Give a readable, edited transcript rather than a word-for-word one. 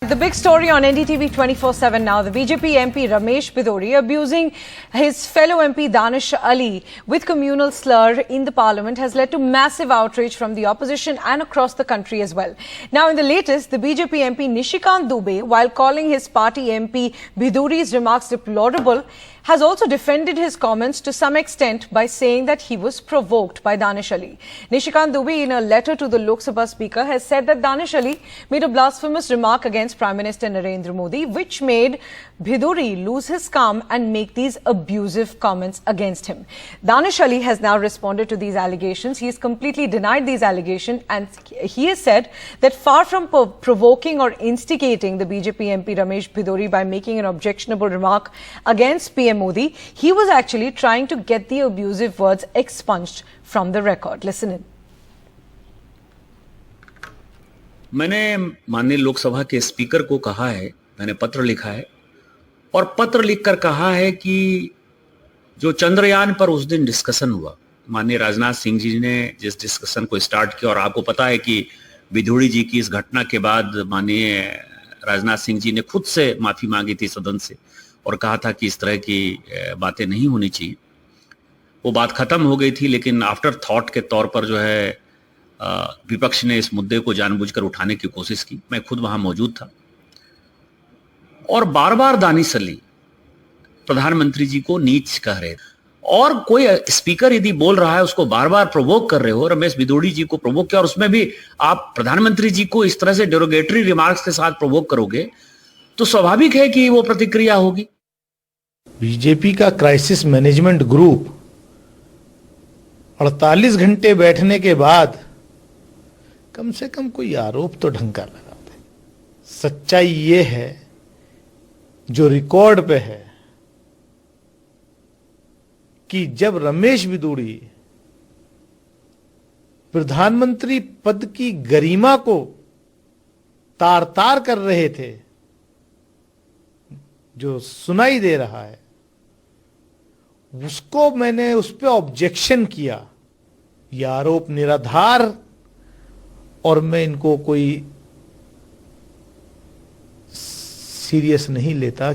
The big story on NDTV 24/7 now. The BJP MP Ramesh Bidori abusing his fellow MP Danish Ali with communal slur in the parliament has led to massive outrage from the opposition and across the country as well. Now in the latest, the BJP MP Nishikant Dubey, while calling his party MP Bidori's remarks deplorable, has also defended his comments to some extent by saying that he was provoked by Danish Ali. Nishikant Dubey, in a letter to the Lok Sabha Speaker, has said that Danish Ali made a blasphemous remark against Prime Minister Narendra Modi, which made Bidori lose his calm and make these abusive comments against him. Danish Ali has now responded to these allegations. He has completely denied these allegations, and he has said that far from provoking or instigating the BJP MP Ramesh Bidori by making an objectionable remark against PM Modi, he was actually trying to get the abusive words expunged from the record. Listen in. मैंने माननीय लोकसभा के speaker को कहा है, मैंने पत्र लिखा है और पत्र लिखकर कहा है कि जो चंद्रयान पर उस दिन डिस्कशन हुआ, माननीय राजनाथ सिंह जी ने जिस डिस्कशन को स्टार्ट किया, और आपको पता है कि बिधूड़ी जी की इस घटना के बाद माननीय राजनाथ सिंह जी ने खुद से माफी मांगी थी सदन से और कहा था कि इस तरह की बातें नहीं होनी चाहिए। वो बात खत्म हो गई थी, लेकिन आफ्टर थॉट के तौर पर जो है विपक्ष ने इस मुद्दे को जानबूझकर उठाने की कोशिश की। मैं खुद वहां मौजूद था और बार बार दानिश अली प्रधानमंत्री जी को नीच कह रहे थे, और कोई स्पीकर यदि बोल रहा है उसको बार बार प्रोवोक कर रहे हो, रमेश बिधूड़ी जी को प्रोवोक किया और उसमें भी आप प्रधानमंत्री जी को इस तरह से डेरोगेटरी रिमार्क्स के साथ प्रोवोक करोगे तो स्वाभाविक है कि वो प्रतिक्रिया होगी। बीजेपी का क्राइसिस मैनेजमेंट ग्रुप 48 घंटे बैठने के बाद कम से कम कोई आरोप तो ढंग का लगाते। सच्चाई ये है जो रिकॉर्ड पे है कि जब रमेश बिधूड़ी प्रधानमंत्री पद की गरिमा को तार तार कर रहे थे, जो सुनाई दे रहा है उसको मैंने उस पर ऑब्जेक्शन किया। यह आरोप निराधार और मैं इनको कोई सीरियस नहीं लेता।